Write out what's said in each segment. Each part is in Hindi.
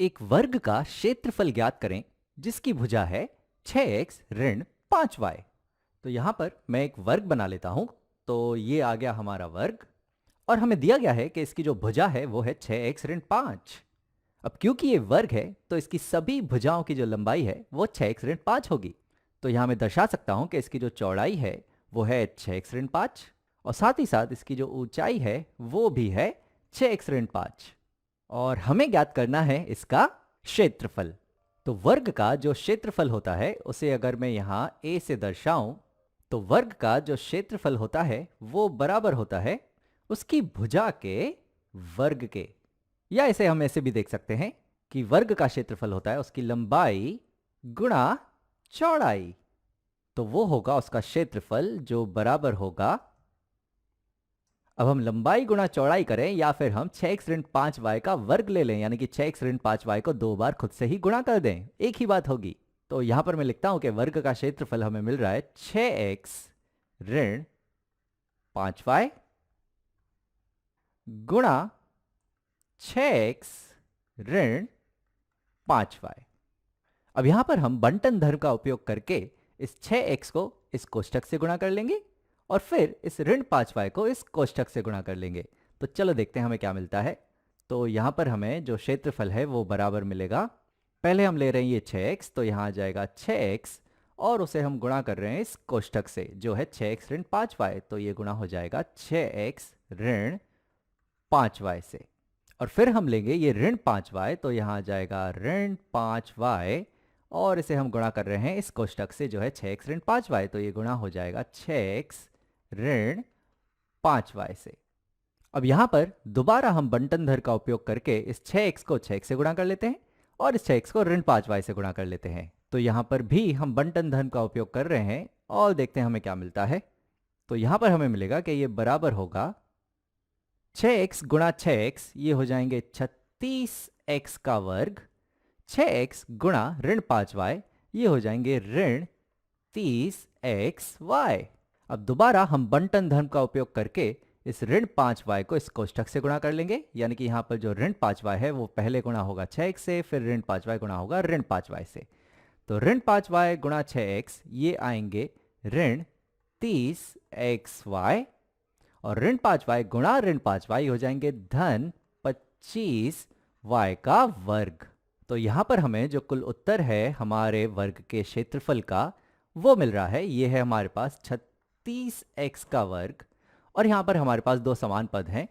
एक वर्ग का क्षेत्रफल ज्ञात करें जिसकी भुजा है 6x ऋण 5y। तो यहां पर मैं एक वर्ग बना लेता हूं। तो ये आ गया हमारा वर्ग और हमें दिया गया है कि इसकी जो भुजा है वो है 6x ऋण 5। अब क्योंकि ये वर्ग है तो इसकी सभी भुजाओं की जो लंबाई है वो 6x ऋण 5 होगी। तो यहां मैं दर्शा सकता हूं कि इसकी जो चौड़ाई है वो है 6x ऋण 5 और साथ ही साथ इसकी जो ऊंचाई है वो भी है 6x ऋण 5। और हमें ज्ञात करना है इसका क्षेत्रफल। तो वर्ग का जो क्षेत्रफल होता है उसे अगर मैं यहाँ a से दर्शाऊं तो वर्ग का जो क्षेत्रफल होता है वो बराबर होता है उसकी भुजा के वर्ग के। या इसे हम ऐसे भी देख सकते हैं कि वर्ग का क्षेत्रफल होता है उसकी लंबाई गुणा चौड़ाई। तो वो होगा उसका क्षेत्रफल जो बराबर होगा, अब हम लंबाई गुणा चौड़ाई करें या फिर हम 6x ऋण 5y का वर्ग ले लें, यानी कि 6x ऋण 5y को 2 बार खुद से ही गुणा कर दें, एक ही बात होगी। तो यहां पर मैं लिखता हूं कि वर्ग का क्षेत्रफल हमें मिल रहा है 6x ऋण 5y गुणा 6x ऋण 5y। अब यहां पर हम बंटन धर्म का उपयोग करके इस 6x को इस कोष्ठक से गुणा कर लेंगे और फिर इस ऋण 5y को इस कोष्ठक से गुणा कर लेंगे। तो चलो देखते हैं हमें क्या मिलता है। तो यहां पर हमें जो क्षेत्रफल है वो बराबर मिलेगा। पहले हम ले रहे हैं ये 6x, तो यहां आ जाएगा 6x और उसे हम गुणा कर रहे हैं इस कोष्ठक से जो है 6x ऋण 5y। तो ये गुणा हो जाएगा 6x ऋण 5y से। और फिर हम लेंगे ये ऋण 5y, तो यहां आ जाएगा ऋण 5y और इसे हम गुणा कर रहे हैं इस कोष्ठक से जो है 6x ऋण 5y। तो ये गुणा हो जाएगा 6x ऋण 5y से। अब यहां पर दोबारा हम बंटन धर का उपयोग करके इस 6x को 6x से गुणा कर लेते हैं और इस 6x को ऋण 5y से गुणा कर लेते हैं। तो यहां पर भी हम बंटन धर्म का उपयोग कर रहे हैं और देखते हैं हमें क्या मिलता है। तो यहां पर हमें मिलेगा कि ये बराबर होगा 6x गुणा 6x, ये हो जाएंगे 36x का वर्ग, 6x गुणा ऋण 5y, ये हो जाएंगे ऋण 30xy। अब दोबारा हम बंटन धर्म का उपयोग करके इस ऋण 5y को इस कोष्ठक से गुणा कर लेंगे, यानी कि यहाँ पर जो ऋण 5y है वो पहले गुणा होगा 6x से, फिर ऋण 5y गुणा होगा ऋण 5y से। तो ऋण 5y गुणा 6x ये आएंगे ऋण 30xy और ऋण 5y गुणा ऋण 5y हो जाएंगे धन 25y का वर्ग। तो यहां पर हमें जो कुल उत्तर है हमारे वर्ग के क्षेत्रफल का वो मिल रहा है। ये है हमारे पास 36x का वर्ग और यहां पर हमारे पास दो समान पद हैं,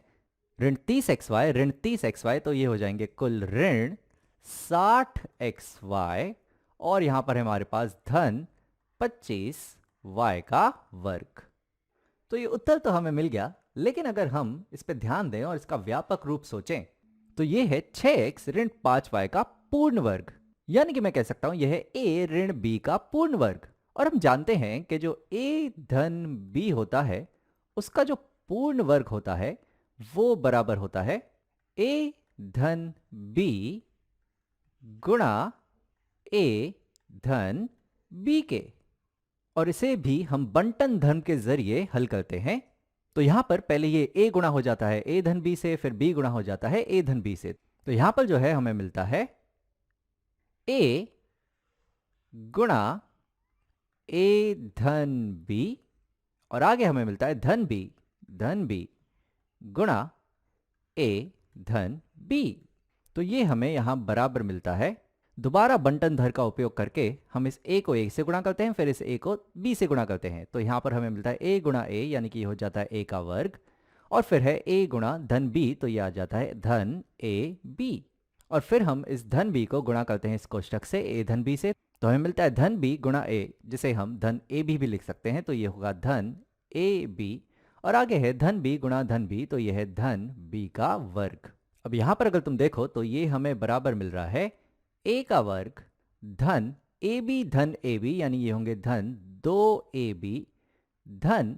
ऋण 30xy ऋण 30xy, तो ये हो जाएंगे कुल ऋण 60xy और यहां पर हमारे पास धन 25y का वर्ग। तो ये उत्तर तो हमें मिल गया, लेकिन अगर हम इस पे ध्यान दें और इसका व्यापक रूप सोचें तो ये है 6x ऋण 5y का पूर्ण वर्ग, यानी कि मैं कह सकता हूं यह है a ऋण b का पूर्ण वर्ग। और हम जानते हैं कि जो a धन b होता है उसका जो पूर्ण वर्ग होता है वो बराबर होता है a धन b गुणा a धन b के। और इसे भी हम बंटन धर्म के जरिए हल करते हैं। तो यहां पर पहले ये a गुणा हो जाता है a धन b से, फिर b गुणा हो जाता है a धन b से। तो यहां पर जो है हमें मिलता है a गुणा a धन b और आगे हमें मिलता है धन b गुणा a धन b। तो ये हमें यहां बराबर मिलता है। दोबारा बंटन धर का उपयोग करके हम इस a को a से गुणा करते हैं, फिर इस a को b से गुणा करते हैं। तो यहां पर हमें मिलता है a गुणा a, यानी कि ये हो जाता है a का वर्ग और फिर है a गुणा धन b, तो ये आ जाता है धन a b। और फिर हम इस धन b को गुणा करते हैं इस कोष्ठक से a धन b से, तो हमें मिलता है धन b गुणा a, जिसे हम धन a भी लिख सकते हैं। तो ये होगा धन a b और आगे है धन b गुणा धन b, तो ये है धन b का वर्ग। अब यहां पर अगर तुम देखो तो ये हमें बराबर मिल रहा है a का वर्ग धन धन ab, यानी ये होंगे धन 2ab धन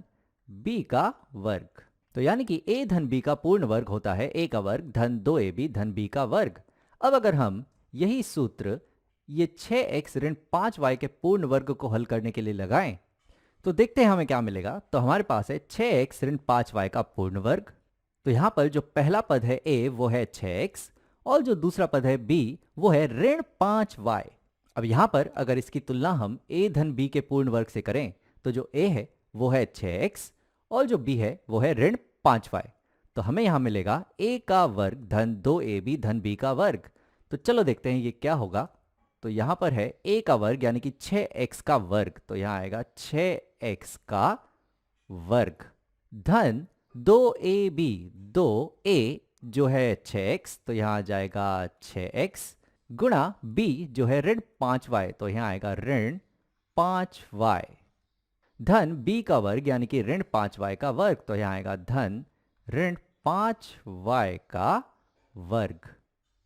b का वर्ग। तो यानी कि a धन b का पूर्ण वर्ग होता है a का वर्ग धन 2ab धन b का वर्ग। अब अगर हम यही सूत्र ये 6x ऋण 5y के पूर्ण वर्ग को हल करने के लिए लगाएं तो देखते हैं हमें क्या मिलेगा। तो हमारे पास है 6x ऋण 5y का पूर्ण वर्ग। तो यहां पर जो पहला पद है a वो है 6x और जो दूसरा पद है b वो है ऋण 5y। अब यहां पर अगर इसकी तुलना हम a धन b के पूर्ण वर्ग से करें तो जो a है वो है 6x और जो b है वो है ऋण 5y। तो हमें यहां मिलेगा a का वर्ग धन 2ab धन b का वर्ग। तो चलो देखते हैं ये क्या होगा। तो यहां पर है a का वर्ग यानी कि 6x का वर्ग, तो यहां आएगा 6x का वर्ग धन 2ab, 2a जो है 6x तो यहां आ जाएगा 6x गुणा b जो है ऋण 5y तो यहां आएगा ऋण 5y धन b का वर्ग यानी कि ऋण 5y का वर्ग तो यहां आएगा धन ऋण 5y का वर्ग।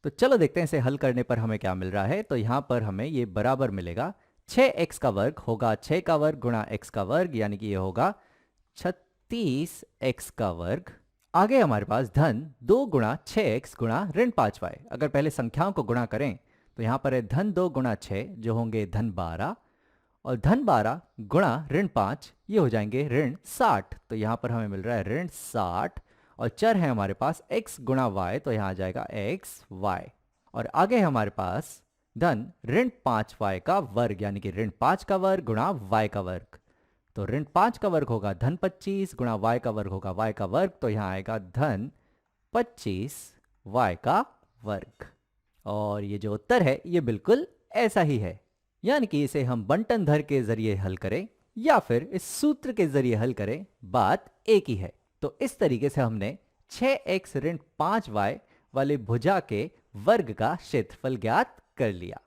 तो चलो देखते हैं इसे हल करने पर हमें क्या मिल रहा है। तो यहां पर हमें ये बराबर मिलेगा 6x का वर्ग होगा 6 का वर्ग गुणा x का वर्ग यानी कि ये होगा 36x का वर्ग। आगे हमारे पास धन 2 गुणा 6x गुणा ऋण 5y। अगर पहले संख्याओं को गुणा करें तो यहां पर है धन 2 गुणा 6 जो होंगे धन 12 और धन 12 गुणा ऋण 5 ये हो जाएंगे ऋण 60। तो यहां पर हमें मिल रहा है ऋण 60 और चर है हमारे पास x गुणा y तो यहां आ जाएगा x y। और आगे हमारे पास धन ऋण 5y का वर्ग यानी कि ऋण 5 का वर्ग गुणा y का वर्ग। तो ऋण 5 का वर्ग होगा धन 25 गुणा y का वर्ग होगा y का वर्ग तो यहां आएगा धन 25 y का वर्ग। और ये जो उत्तर है ये बिल्कुल ऐसा ही है, यानी कि इसे हम बंटन धर के जरिए हल करें या फिर इस सूत्र के जरिए हल करें, बात एक ही है। तो इस तरीके से हमने 6x ऋण 5y वाले भुजा के वर्ग का क्षेत्रफल ज्ञात कर लिया।